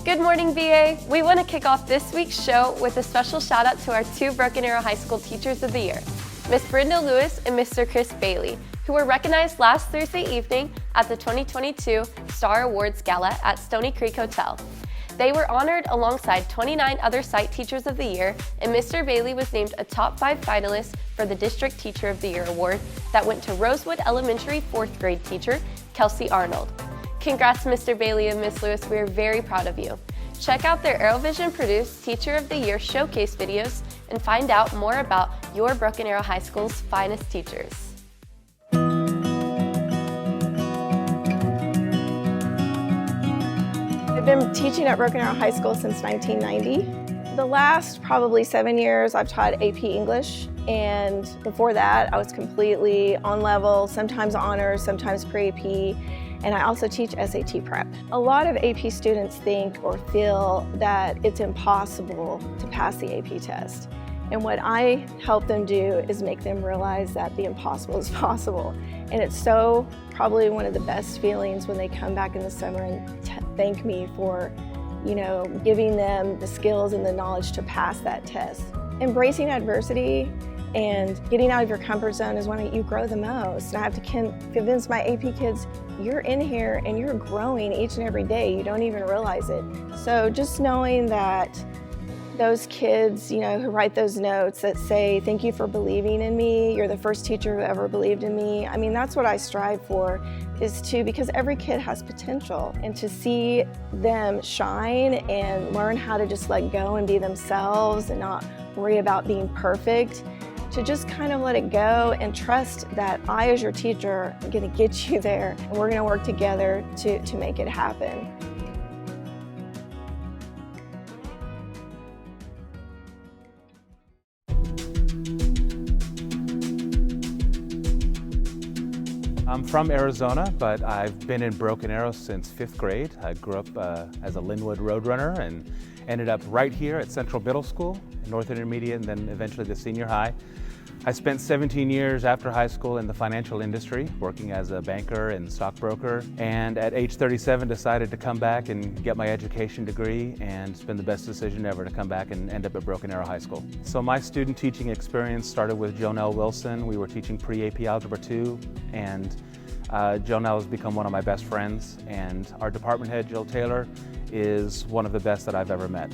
Good morning, BA. We want to kick off this week's show with a special shout out to our two Broken Arrow High School Teachers of the Year, Miss Brenda Lewis and Mr. Chris Bailey, who were recognized last Thursday evening at the 2022 Star Awards Gala at Stony Creek Hotel. They were honored alongside 29 other Site Teachers of the Year, and Mr. Bailey was named a top 5 finalist for the District Teacher of the Year award that went to Rosewood Elementary 4th grade teacher, Kelsey Arnold. Congrats, Mr. Bailey and Miss Lewis. We are very proud of you. Check out their ArrowVision produced Teacher of the Year showcase videos and find out more about your Broken Arrow High School's finest teachers. I've been teaching at Broken Arrow High School since 1990. The last probably 7 years I've taught AP English, and before that I was completely on level, sometimes honors, sometimes pre-AP. And I also teach SAT prep. A lot of AP students think or feel that it's impossible to pass the AP test. And what I help them do is make them realize that the impossible is possible. And it's so probably one of the best feelings when they come back in the summer and thank me for, giving them the skills and the knowledge to pass that test. Embracing adversity and getting out of your comfort zone is when you grow the most. And I have to convince my AP kids, you're in here and you're growing each and every day. You don't even realize it. So just knowing that those kids, who write those notes that say, thank you for believing in me, you're the first teacher who ever believed in me. I mean, that's what I strive for, because every kid has potential, and to see them shine and learn how to just let go and be themselves and not worry about being perfect, to just kind of let it go and trust that I, as your teacher, am going to get you there, and we're going to work together to make it happen. I'm from Arizona, but I've been in Broken Arrow since 5th grade. I grew up as a Linwood Roadrunner and ended up right here at Central Middle School, North Intermediate, and then eventually the senior high. I spent 17 years after high school in the financial industry, working as a banker and stockbroker, and at age 37 decided to come back and get my education degree, and it's been the best decision ever to come back and end up at Broken Arrow High School. So my student teaching experience started with Jonelle Wilson. We were teaching pre-AP Algebra 2, and Jonelle has become one of my best friends, and our department head, Jill Taylor, is one of the best that I've ever met.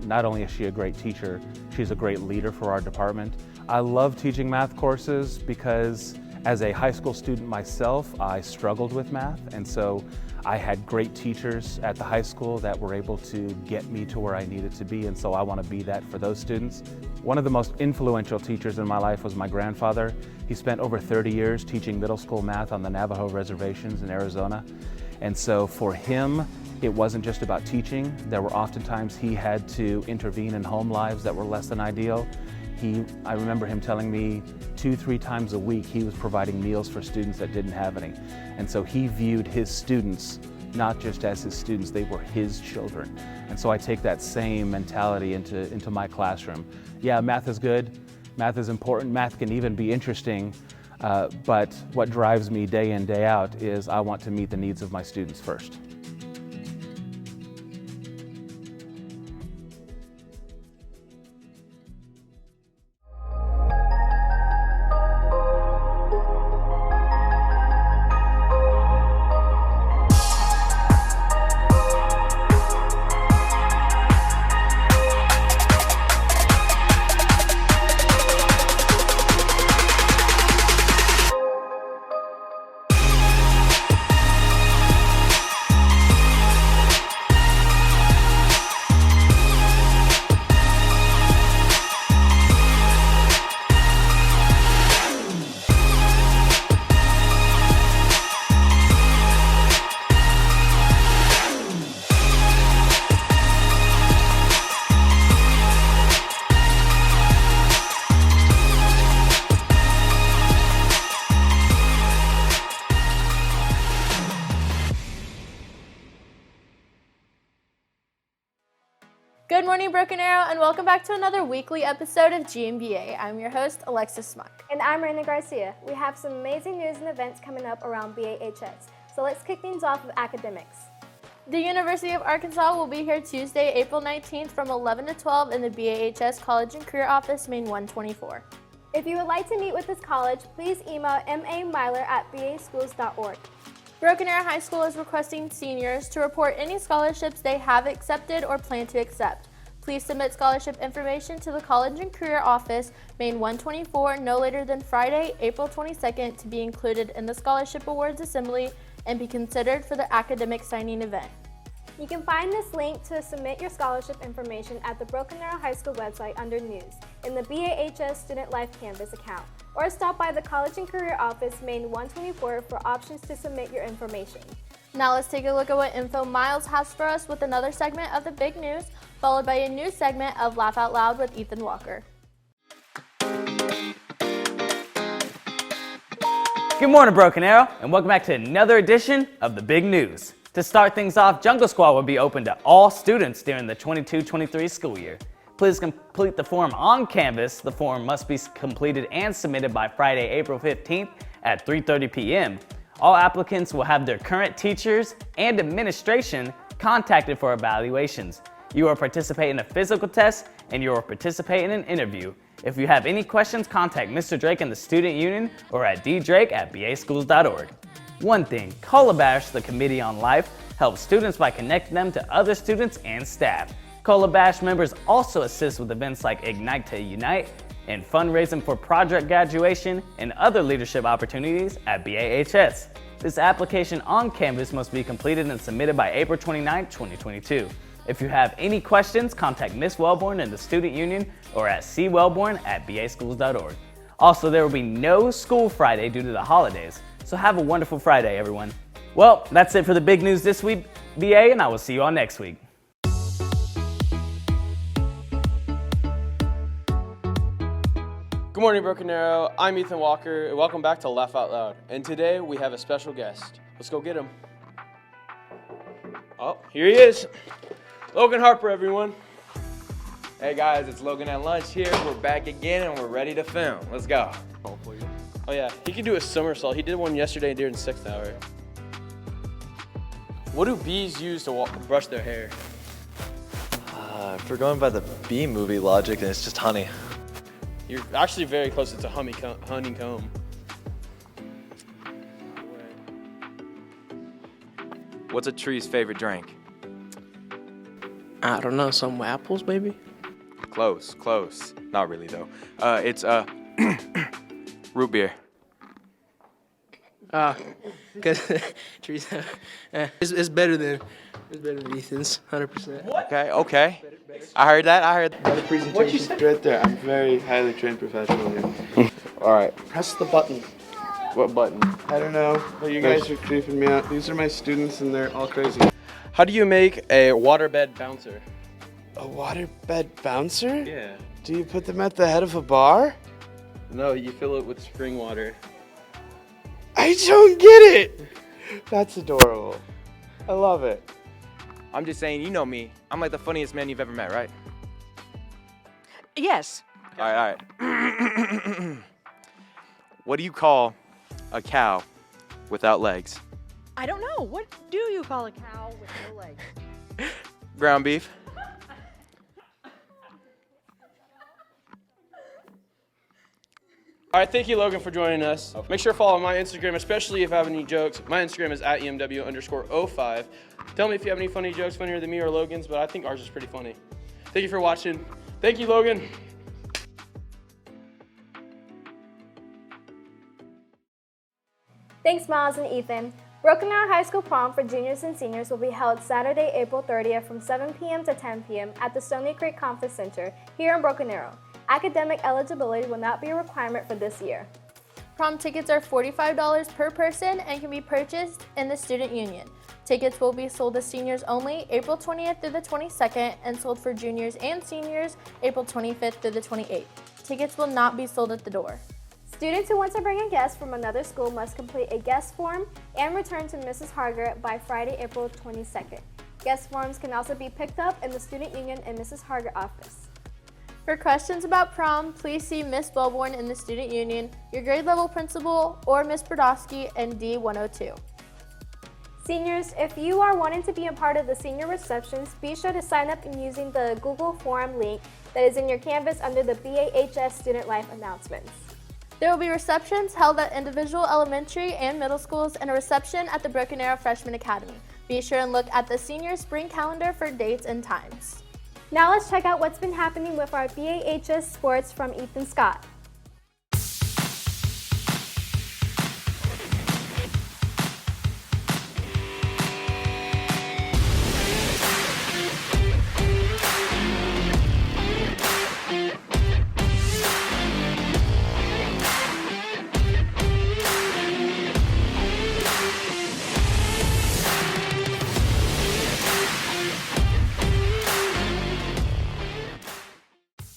Not only is she a great teacher, she's a great leader for our department. I love teaching math courses because as a high school student myself, I struggled with math, and so I had great teachers at the high school that were able to get me to where I needed to be, and so I want to be that for those students. One of the most influential teachers in my life was my grandfather. He spent over 30 years teaching middle school math on the Navajo reservations in Arizona, and so for him, it wasn't just about teaching. There were oftentimes he had to intervene in home lives that were less than ideal. I remember him telling me 2-3 times a week he was providing meals for students that didn't have any. And so he viewed his students not just as his students, they were his children. And so I take that same mentality into my classroom. Yeah, math is good, math is important, math can even be interesting, but what drives me day in, day out is I want to meet the needs of my students first. Good morning, Broken Arrow, and welcome back to another weekly episode of GMBA. I'm your host, Alexis Smuck. And I'm Raina Garcia. We have some amazing news and events coming up around BAHS, so let's kick things off with academics. The University of Arkansas will be here Tuesday, April 19th from 11 to 12 in the BAHS College and Career Office, Main 124. If you would like to meet with this college, please email mamyler@baschools.org. Broken Arrow High School is requesting seniors to report any scholarships they have accepted or plan to accept. Please submit scholarship information to the College and Career Office, Main 124, no later than Friday, April 22nd, to be included in the Scholarship Awards Assembly and be considered for the academic signing event. You can find this link to submit your scholarship information at the Broken Arrow High School website under News in the BAHS Student Life Canvas account, or stop by the College and Career Office, Main 124, for options to submit your information. Now let's take a look at what info Miles has for us with another segment of the big news, followed by a new segment of Laugh Out Loud with Ethan Walker. Good morning, Broken Arrow, and welcome back to another edition of the big news. To start things off, Jungle Squad will be open to all students during the 22-23 school year. Please complete the form on Canvas. The form must be completed and submitted by Friday, April 15th at 3:30 p.m. All applicants will have their current teachers and administration contacted for evaluations. You are participating in a physical test and you are participating in an interview. If you have any questions, contact Mr. Drake in the Student Union or at ddrake@baschools.org. One thing, Colabash, the Committee on Life, helps students by connecting them to other students and staff. Colabash members also assist with events like Ignite to Unite and fundraising for project graduation and other leadership opportunities at BAHS. This application on Canvas must be completed and submitted by April 29, 2022. If you have any questions, contact Ms. Wellborn in the Student Union or at cwellborn@baschools.org. Also, there will be no school Friday due to the holidays, so have a wonderful Friday, everyone. Well, that's it for the big news this week, BA, and I will see you all next week. Good morning, Broken Arrow. I'm Ethan Walker, and welcome back to Laugh Out Loud. And today we have a special guest. Let's go get him. Oh, here he is. Logan Harper, everyone. Hey guys, it's Logan at lunch here. We're back again and we're ready to film. Let's go. Oh yeah, he can do a somersault. He did one yesterday during 6th hour. What do bees use to brush their hair? If we're going by the bee movie logic, then it's just honey. You're actually very close. It's a honeycomb. What's a tree's favorite drink? I don't know, some apples maybe? Close. Not really though. It's root beer. Because trees, it's better than Ethan's, 100%. Okay. I heard that. The presentation right there. I'm very highly trained professional here. All right. Press the button. What button? I don't know, but you guys are creeping me out. These are my students and they're all crazy. How do you make a waterbed bouncer? A waterbed bouncer? Yeah. Do you put them at the head of a bar? No, you fill it with spring water. I don't get it! That's adorable. I love it. I'm just saying, you know me. I'm like the funniest man you've ever met, right? Yes. All right. What do you call a cow without legs? I don't know. What do you call a cow with no legs? Ground beef. All right, thank you, Logan, for joining us. Make sure to follow my Instagram, especially if I have any jokes. My Instagram is @EMW_05. Tell me if you have any funny jokes, funnier than me or Logan's, but I think ours is pretty funny. Thank you for watching. Thank you, Logan. Thanks, Miles and Ethan. Broken Arrow High School Prom for juniors and seniors will be held Saturday, April 30th from 7 p.m. to 10 p.m. at the Stony Creek Conference Center here in Broken Arrow. Academic eligibility will not be a requirement for this year. Prom tickets are $45 per person and can be purchased in the Student Union. Tickets will be sold to seniors only April 20th through the 22nd and sold for juniors and seniors April 25th through the 28th. Tickets will not be sold at the door. Students who want to bring a guest from another school must complete a guest form and return to Mrs. Harger by Friday, April 22nd. Guest forms can also be picked up in the Student Union and Mrs. Harger office. For questions about prom, please see Ms. Wellborn in the Student Union, your grade level principal, or Ms. Brodowski in D102. Seniors, if you are wanting to be a part of the senior receptions, be sure to sign up using the Google Form link that is in your Canvas under the BAHS Student Life announcements. There will be receptions held at individual elementary and middle schools and a reception at the Broken Arrow Freshman Academy. Be sure and look at the senior spring calendar for dates and times. Now let's check out what's been happening with our BAHS sports from Ethan Scott.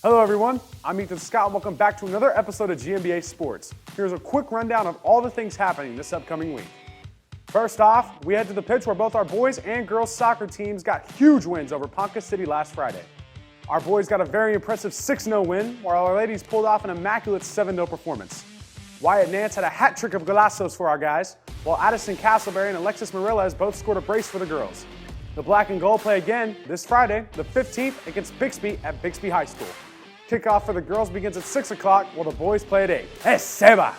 Hello everyone, I'm Ethan Scott. Welcome back to another episode of GMBA Sports. Here's a quick rundown of all the things happening this upcoming week. First off, we head to the pitch where both our boys and girls soccer teams got huge wins over Ponca City last Friday. Our boys got a very impressive 6-0 win, while our ladies pulled off an immaculate 7-0 performance. Wyatt Nance had a hat trick of golazos for our guys, while Addison Castleberry and Alexis Morelez both scored a brace for the girls. The black and gold play again this Friday, the 15th, against Bixby at Bixby High School. Kickoff for the girls begins at 6 o'clock, while the boys play at 8. Seba!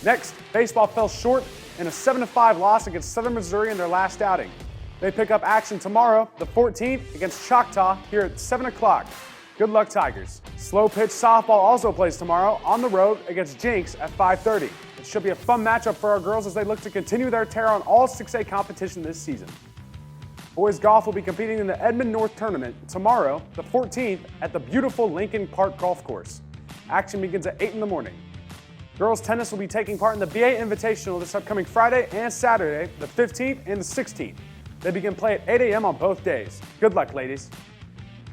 Next, baseball fell short in a 7-5 loss against Southern Missouri in their last outing. They pick up action tomorrow, the 14th, against Choctaw here at 7 o'clock. Good luck, Tigers. Slow pitch softball also plays tomorrow on the road against Jinx at 5:30. It should be a fun matchup for our girls as they look to continue their tear on all 6A competition this season. Boys golf will be competing in the Edmond North Tournament tomorrow, the 14th, at the beautiful Lincoln Park Golf Course. Action begins at 8 in the morning. Girls tennis will be taking part in the BA Invitational this upcoming Friday and Saturday, the 15th and the 16th. They begin play at 8 a.m. on both days. Good luck, ladies.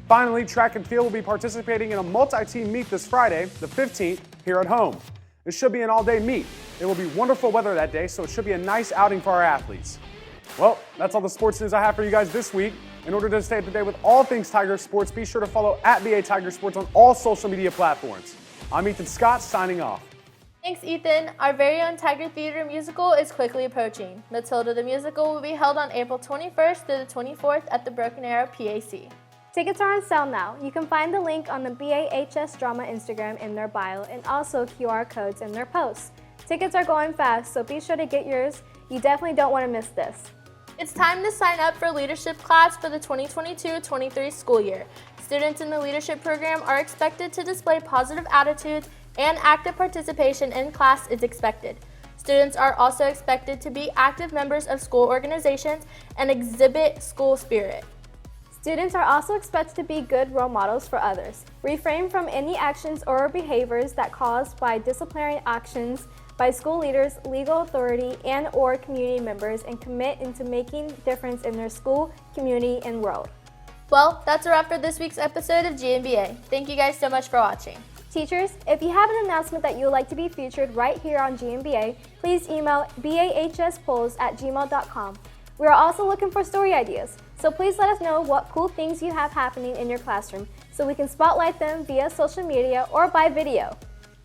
Finally, track and field will be participating in a multi-team meet this Friday, the 15th, here at home. It should be an all-day meet. It will be wonderful weather that day, so it should be a nice outing for our athletes. Well, that's all the sports news I have for you guys this week. In order to stay up to date with all things Tiger Sports, be sure to follow @BA Tiger Sports on all social media platforms. I'm Ethan Scott, signing off. Thanks, Ethan. Our very own Tiger Theater musical is quickly approaching. Matilda the Musical will be held on April 21st through the 24th at the Broken Arrow PAC. Tickets are on sale now. You can find the link on the BAHS Drama Instagram in their bio and also QR codes in their posts. Tickets are going fast, so be sure to get yours. You definitely don't want to miss this. It's time to sign up for leadership class for the 2022-23 school year. Students in the leadership program are expected to display positive attitudes and active participation in class is expected. Students are also expected to be active members of school organizations and exhibit school spirit. Students are also expected to be good role models for others. Refrain from any actions or behaviors that caused by disciplinary actions by school leaders, legal authority, and/or community members, and commit into making a difference in their school, community, and world. Well, that's a wrap for this week's episode of GMBA. Thank you guys so much for watching. Teachers, if you have an announcement that you would like to be featured right here on GMBA, please email bahspolls@gmail.com. We are also looking for story ideas, so please let us know what cool things you have happening in your classroom so we can spotlight them via social media or by video.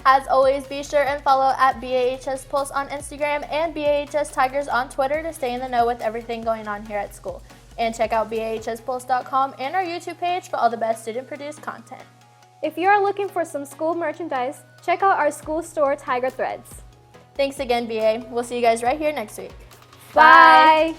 As always, be sure and follow @BAHS Pulse on Instagram and BAHS Tigers on Twitter to stay in the know with everything going on here at school. And check out BAHSPulse.com and our YouTube page for all the best student-produced content. If you are looking for some school merchandise, check out our school store Tiger Threads. Thanks again, BA. We'll see you guys right here next week. Bye.